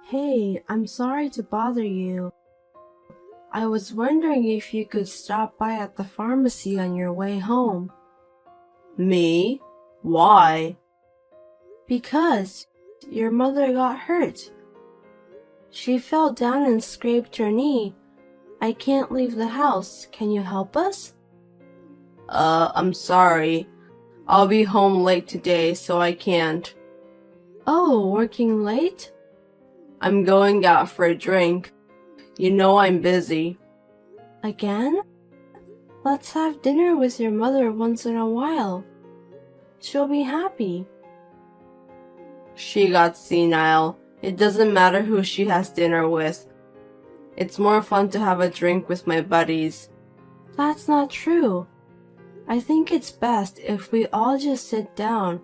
Hey, I'm sorry to bother you. I was wondering if you could stop by at the pharmacy on your way home. Me? Why? Because your mother got hurt. She fell down and scraped her knee. I can't leave the house. Can you help us? I'm sorry. I'll be home late today, so I can't. Oh, working late? I'm going out for a drink. You know I'm busy. Again? Let's have dinner with your mother once in a while. She'll be happy. She got senile. It doesn't matter who she has dinner with. It's more fun to have a drink with my buddies. That's not true. I think it's best if we all just sit down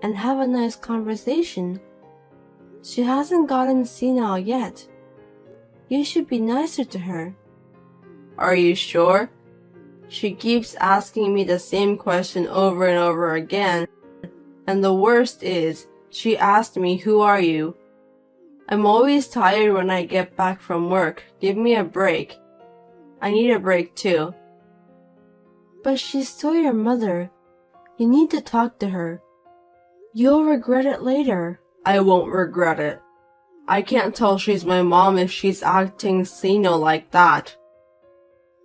and have a nice conversation. She hasn't gotten senile yet. You should be nicer to her. Are you sure? She keeps asking me the same question over and over again. And the worst is, she asked me, "Who are you?" I'm always tired when I get back from work. Give me a break. I need a break too. But she's still your mother. You need to talk to her. You'll regret it later. I won't regret it. I can't tell she's my mom if she's acting senile like that.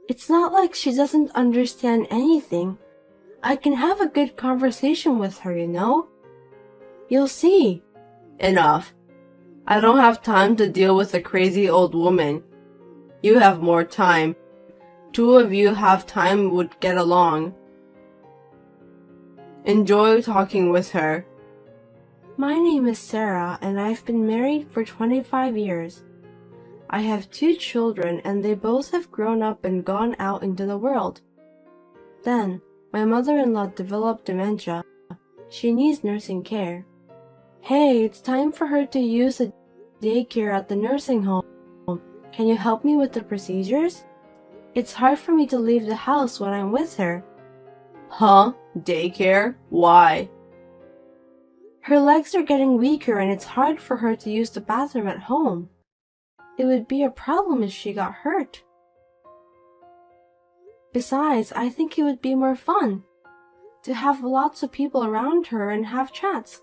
It's not like she doesn't understand anything. I can have a good conversation with her, you know? You'll see. Enough. I don't have time to deal with a crazy old woman. You have more time. Two of you have time would get along. Enjoy talking with her. My name is Sarah, and I've been married for 25 years. I have 2 children, and they both have grown up and gone out into the world. Then, my mother-in-law developed dementia. She needs nursing care. Hey, it's time for her to use the daycare at the nursing home. Can you help me with the procedures? It's hard for me to leave the house when I'm with her. Huh? Daycare? Why? Her legs are getting weaker and it's hard for her to use the bathroom at home. It would be a problem if she got hurt. Besides, I think it would be more fun to have lots of people around her and have chats.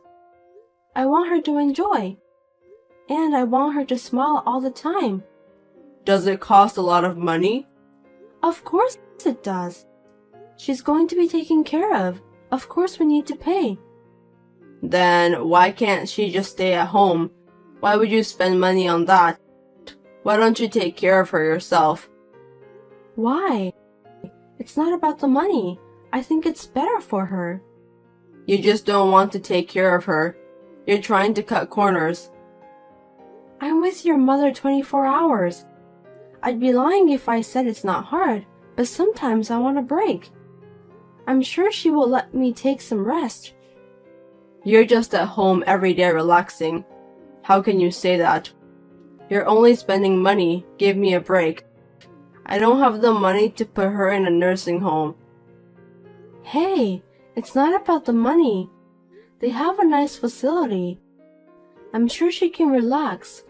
I want her to enjoy. And I want her to smile all the time. Does it cost a lot of money? Of course it does. She's going to be taken care of. Of course we need to pay. Then why can't she just stay at home? Why would you spend money on that? Why don't you take care of her yourself? Why? It's not about the money. I think it's better for her. You just don't want to take care of her. You're trying to cut corners. I'm with your mother 24 hours. I'd be lying if I said it's not hard, but sometimes I want a break. I'm sure she will let me take some rest. You're just at home every day relaxing. How can you say that? You're only spending money. Give me a break. I don't have the money to put her in a nursing home. Hey, it's not about the money. They have a nice facility. I'm sure she can relax.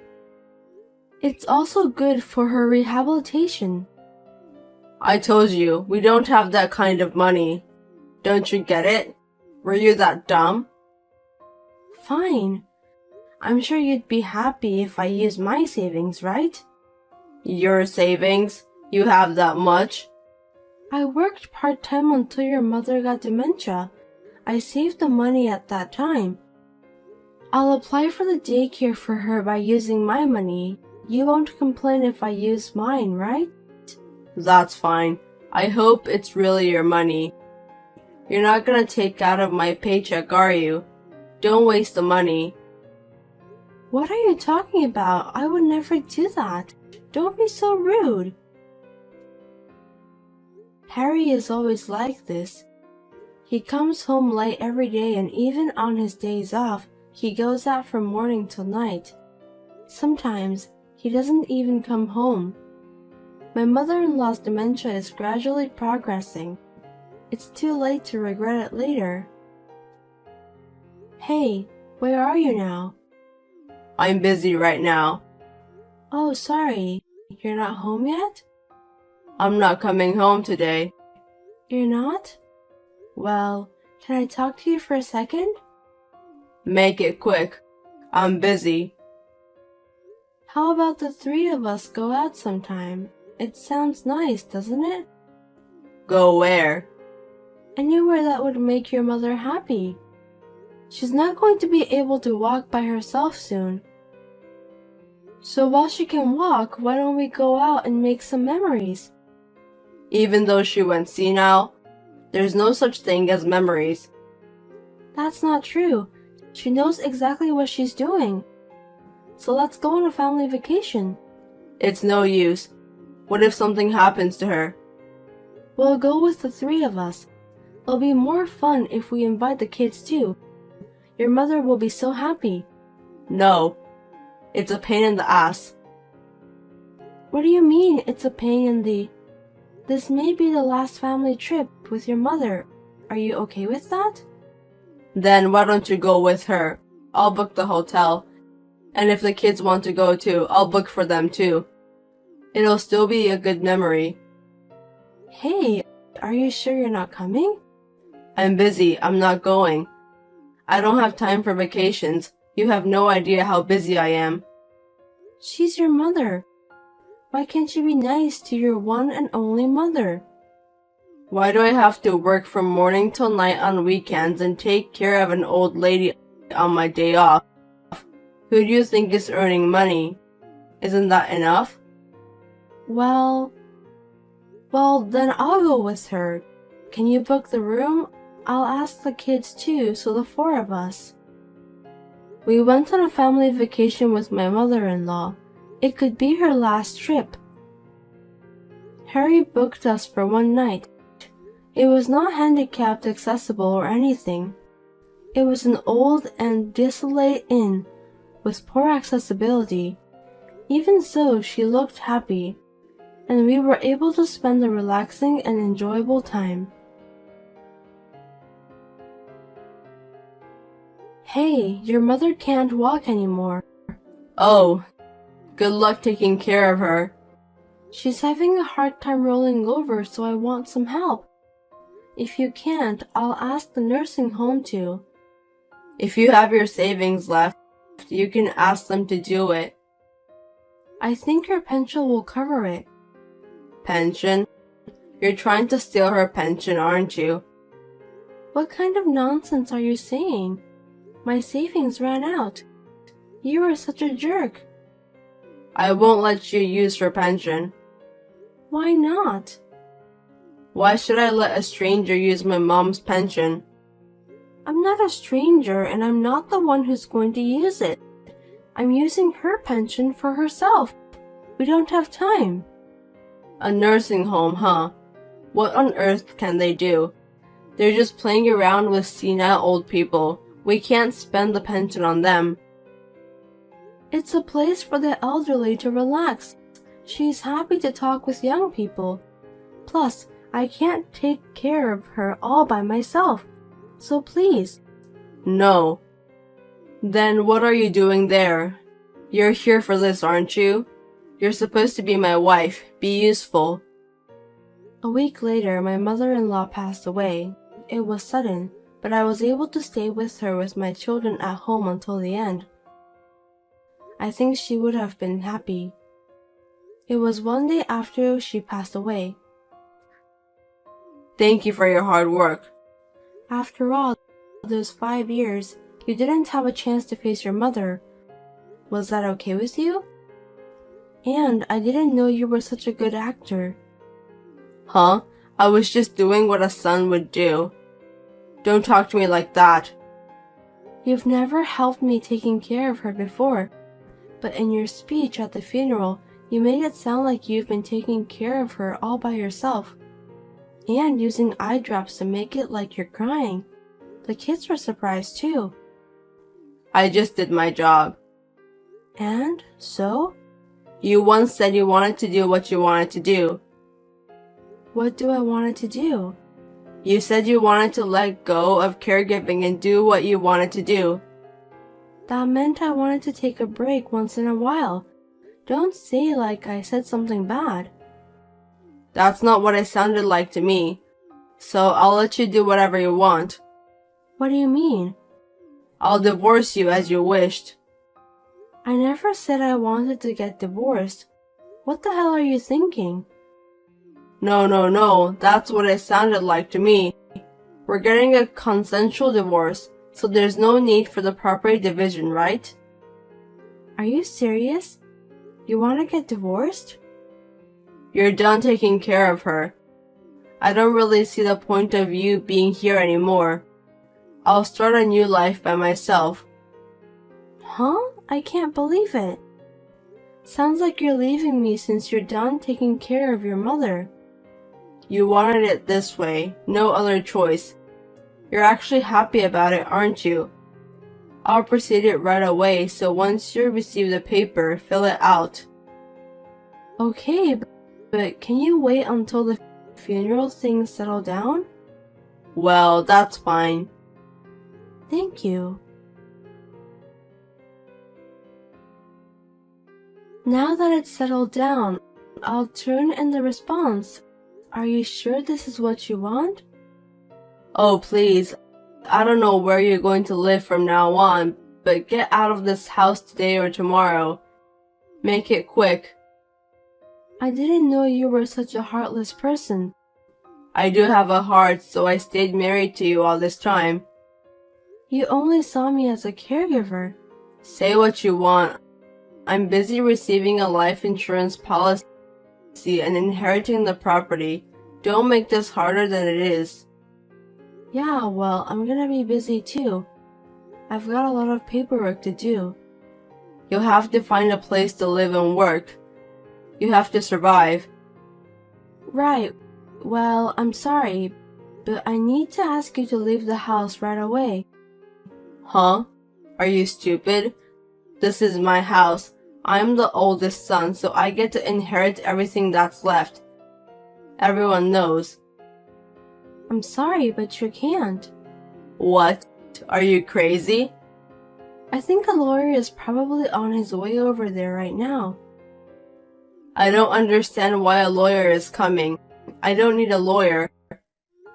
It's also good for her rehabilitation. I told you, we don't have that kind of money. Don't you get it? Were you that dumb? Fine. I'm sure you'd be happy if I used my savings, right? Your savings? You have that much? I worked part-time until your mother got dementia. I saved the money at that time. I'll apply for the daycare for her by using my money. You won't complain if I use mine, right? That's fine. I hope it's really your money. You're not gonna take out of my paycheck, are you? Don't waste the money. What are you talking about? I would never do that. Don't be so rude. Harry is always like this. He comes home late every day, and even on his days off, he goes out from morning till night. Sometimes he doesn't even come home. My mother-in-law's dementia is gradually progressing. It's too late to regret it later. Hey, where are you now? I'm busy right now. Oh, sorry. You're not home yet? I'm not coming home today. You're not? Well, can I talk to you for a second? Make it quick. I'm busy. How about the three of us go out sometime? It sounds nice, doesn't it? Go where? Anywhere that would make your mother happy. She's not going to be able to walk by herself soon. So while she can walk, why don't we go out and make some memories? Even though she went senile, there's no such thing as memories. That's not true. She knows exactly what she's doing. So let's go on a family vacation. It's no use. What if something happens to her? We'll go with the three of us. It'll be more fun if we invite the kids too. Your mother will be so happy. No. It's a pain in the ass. What do you mean it's a pain in the... This may be the last family trip with your mother. Are you okay with that? Then why don't you go with her? I'll book the hotel. And if the kids want to go too, I'll book for them too. It'll still be a good memory. Hey, are you sure you're not coming? I'm busy. I'm not going. I don't have time for vacations. You have no idea how busy I am. She's your mother. Why can't you be nice to your one and only mother? Why do I have to work from morning till night on weekends and take care of an old lady on my day off? Who do you think is earning money? Isn't that enough? Well, then I'll go with her. Can you book the room? I'll ask the kids too, so the four of us. We went on a family vacation with my mother-in-law. It could be her last trip. Harry booked us for one night. It was not handicapped accessible or anything. It was an old and desolate inn with poor accessibility. Even so, she looked happy, and we were able to spend a relaxing and enjoyable time. Hey, your mother can't walk anymore. Oh, good luck taking care of her. She's having a hard time rolling over, so I want some help. If you can't, I'll ask the nursing home to. If you have your savings left, you can ask them to do it. I think her pension will cover it. Pension? You're trying to steal her pension, aren't you? What kind of nonsense are you saying? My savings ran out. You are such a jerk. I won't let you use her pension. Why not? Why should I let a stranger use my mom's pension? I'm not a stranger, and I'm not the one who's going to use it. I'm using her pension for herself. We don't have time. A nursing home, huh? What on earth can they do? They're just playing around with senile old people. We can't spend the pension on them. It's a place for the elderly to relax. She's happy to talk with young people. Plus, I can't take care of her all by myself. So please. No. Then what are you doing there? You're here for this, aren't you? You're supposed to be my wife. Be useful. A week later, my mother-in-law passed away. It was sudden, but I was able to stay with her with my children at home until the end. I think she would have been happy. It was one day after she passed away. Thank you for your hard work. After all, those 5 years, you didn't have a chance to face your mother. Was that okay with you? And I didn't know you were such a good actor. Huh? I was just doing what a son would do. Don't talk to me like that. You've never helped me taking care of her before, but in your speech at the funeral, you made it sound like you've been taking care of her all by yourself, and using eye drops to make it like you're crying. The kids were surprised too. I just did my job. And so? You once said you wanted to do what you wanted to do. What do I want to do? You said you wanted to let go of caregiving and do what you wanted to do. That meant I wanted to take a break once in a while. Don't say like I said something bad. That's not what it sounded like to me. So I'll let you do whatever you want. What do you mean? I'll divorce you as you wished. I never said I wanted to get divorced. What the hell are you thinking? No, that's what it sounded like to me. We're getting a consensual divorce, so there's no need for the property division, right? Are you serious? You want to get divorced? You're done taking care of her. I don't really see the point of you being here anymore. I'll start a new life by myself. Huh? I can't believe it. Sounds like you're leaving me since you're done taking care of your mother. You wanted it this way, no other choice. You're actually happy about it, aren't you? I'll proceed it right away, so once you receive the paper, fill it out. Okay, but can you wait until the funeral things settle down? Well, that's fine. Thank you. Now that it's settled down, I'll turn in the response. Are you sure this is what you want? Oh, please. I don't know where you're going to live from now on, but get out of this house today or tomorrow. Make it quick. I didn't know you were such a heartless person. I do have a heart, so I stayed married to you all this time. You only saw me as a caregiver. Say what you want. I'm busy receiving a life insurance policy and inheriting the property. Don't make this harder than it is. Yeah, well, I'm gonna be busy too. I've got a lot of paperwork to do. You'll have to find a place to live and work. You have to survive. Right. Well, I'm sorry, but I need to ask you to leave the house right away. Huh? Are you stupid? This is my house. I'm the oldest son, so I get to inherit everything that's left. Everyone knows. I'm sorry, but you can't. What? Are you crazy? I think a lawyer is probably on his way over there right now. I don't understand why a lawyer is coming. I don't need a lawyer.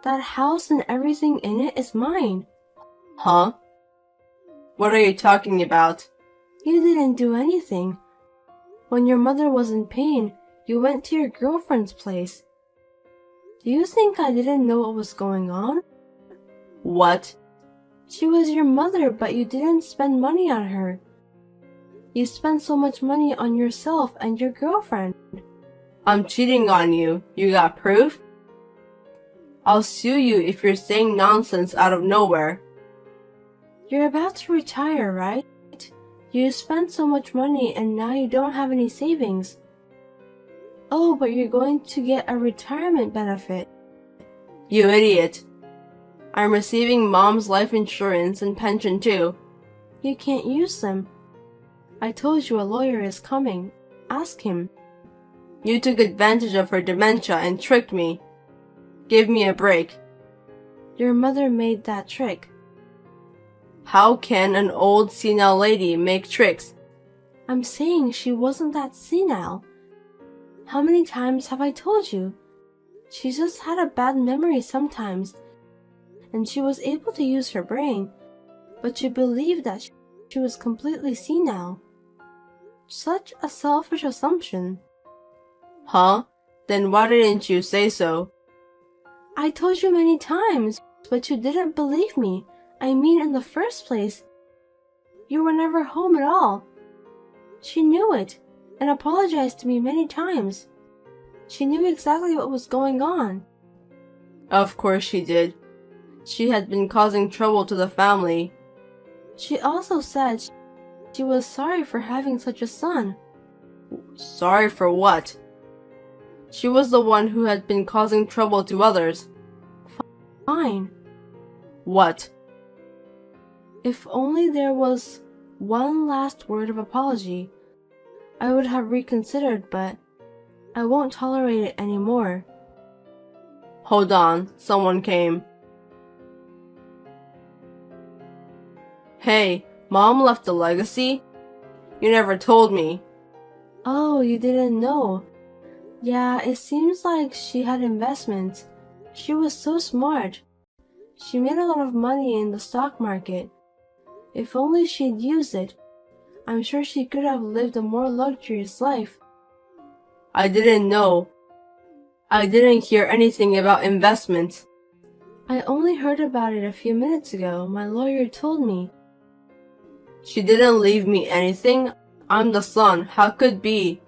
That house and everything in it is mine. Huh? What are you talking about? You didn't do anything. When your mother was in pain, you went to your girlfriend's place. Do you think I didn't know what was going on? What? She was your mother, but you didn't spend money on her. You spent so much money on yourself and your girlfriend. I'm cheating on you. You got proof? I'll sue you if you're saying nonsense out of nowhere. You're about to retire, right? You spent so much money and now you don't have any savings. Oh, but you're going to get a retirement benefit. You idiot. I'm receiving Mom's life insurance and pension too. You can't use them. I told you a lawyer is coming. Ask him. You took advantage of her dementia and tricked me. Give me a break. Your mother made that trick. How can an old senile lady make tricks? I'm saying she wasn't that senile. How many times have I told you? She just had a bad memory sometimes, and she was able to use her brain, but you believed that she was completely senile. Such a selfish assumption. Huh? Then why didn't you say so? I told you many times, but you didn't believe me. I mean, in the first place, you were never home at all. She knew it and apologized to me many times. She knew exactly what was going on. Of course she did. She had been causing trouble to the family. She also said she was sorry for having such a son. Sorry for what? She was the one who had been causing trouble to others. Fine. What? If only there was one last word of apology, I would have reconsidered, but I won't tolerate it anymore. Hold on, someone came. Hey, Mom left a legacy? You never told me. Oh, you didn't know? Yeah, it seems like she had investments. She was so smart. She made a lot of money in the stock market. If only she'd used it, I'm sure she could have lived a more luxurious life. I didn't know. I didn't hear anything about investments. I only heard about it a few minutes ago. My lawyer told me. She didn't leave me anything. I'm the son. How could be?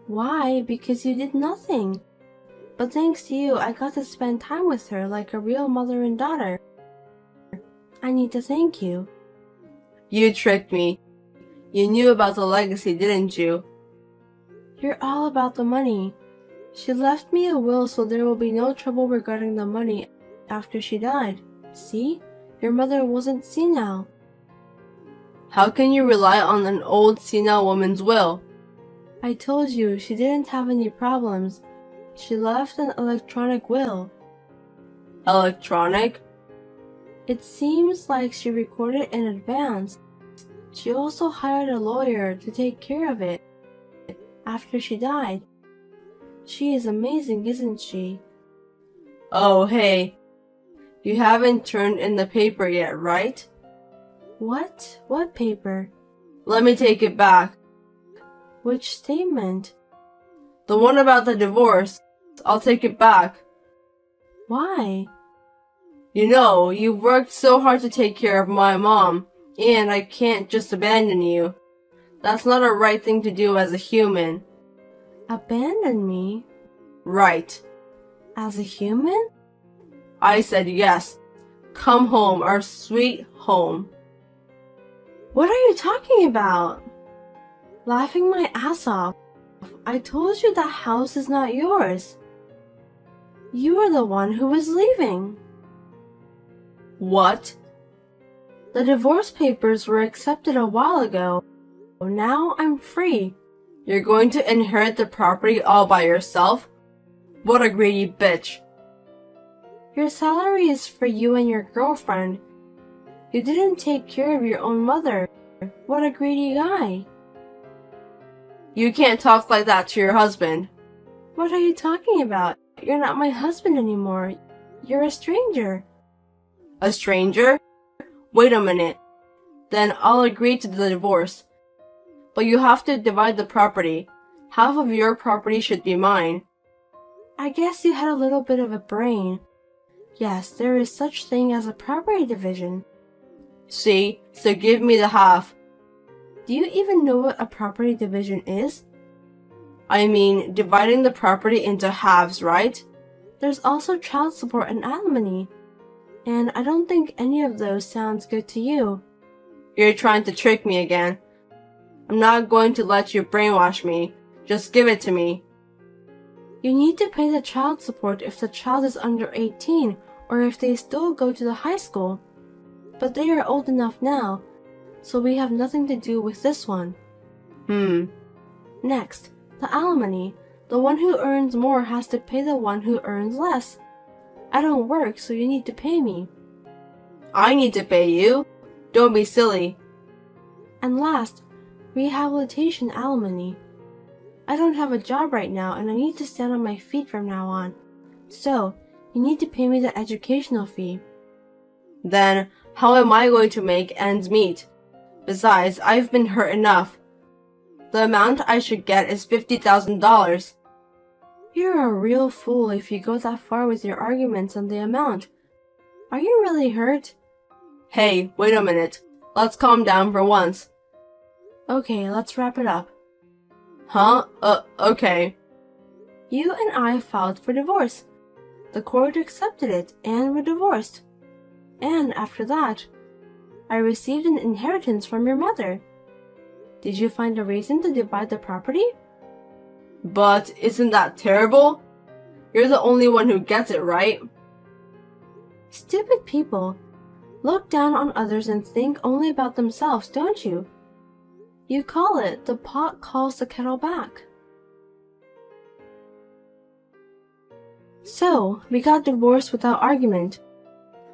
Why? Because you did nothing. But thanks to you, I got to spend time with her like a real mother and daughter. I need to thank you. You tricked me. You knew about the legacy, didn't you? You're all about the money. She left me a will so there will be no trouble regarding the money after she died. See? Your mother wasn't senile. How can you rely on an old senile woman's will? I told you she didn't have any problems. She left an electronic will. Electronic? It seems like she recorded in advance. She also hired a lawyer to take care of it after she died. She is amazing, isn't she? Oh, hey. You haven't turned in the paper yet, right? What? What paper? Let me take it back. Which statement? The one about the divorce. I'll take it back. Why? You know, you've worked so hard to take care of my mom, and I can't just abandon you. That's not a right thing to do as a human. Abandon me? Right. As a human? I said yes. Come home, our sweet home. What are you talking about? Laughing my ass off. I told you that house is not yours. You are the one who was leaving. What? The divorce papers were accepted a while ago. Now I'm free. You're going to inherit the property all by yourself? What a greedy bitch. Your salary is for you and your girlfriend. You didn't take care of your own mother. What a greedy guy. You can't talk like that to your husband. What are you talking about? You're not my husband anymore. You're a stranger. A stranger? Wait a minute. Then I'll agree to the divorce. But you have to divide the property. Half of your property should be mine. I guess you had a little bit of a brain. Yes, there is such thing as a property division. See? So give me the half. Do you even know what a property division is? I mean, dividing the property into halves, right? There's also child support and alimony. And I don't think any of those sounds good to you. You're trying to trick me again. I'm not going to let you brainwash me. Just give it to me. You need to pay the child support if the child is under 18 or if they still go to the high school. But they are old enough now, so we have nothing to do with this one. Next, the alimony. The one who earns more has to pay the one who earns less. I don't work, so you need to pay me. I need to pay you? Don't be silly. And last, rehabilitation alimony. I don't have a job right now and I need to stand on my feet from now on. So, you need to pay me the educational fee. Then, how am I going to make ends meet? Besides, I've been hurt enough. The amount I should get is $50,000. You're a real fool if you go that far with your arguments on the amount. Are you really hurt? Hey, wait a minute. Let's calm down for once. Okay, let's wrap it up. Huh? Okay. You and I filed for divorce. The court accepted it and we're divorced. And after that, I received an inheritance from your mother. Did you find a reason to divide the property? But isn't that terrible? You're the only one who gets it, right? Stupid people. Look down on others and think only about themselves, don't you? You call it the pot calls the kettle back. So, we got divorced without argument.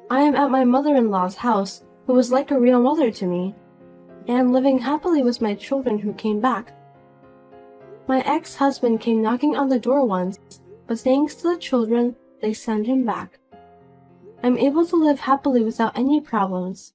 I am at my mother-in-law's house, who was like a real mother to me, and living happily with my children who came back. My ex-husband came knocking on the door once, but thanks to the children, they sent him back. I'm able to live happily without any problems.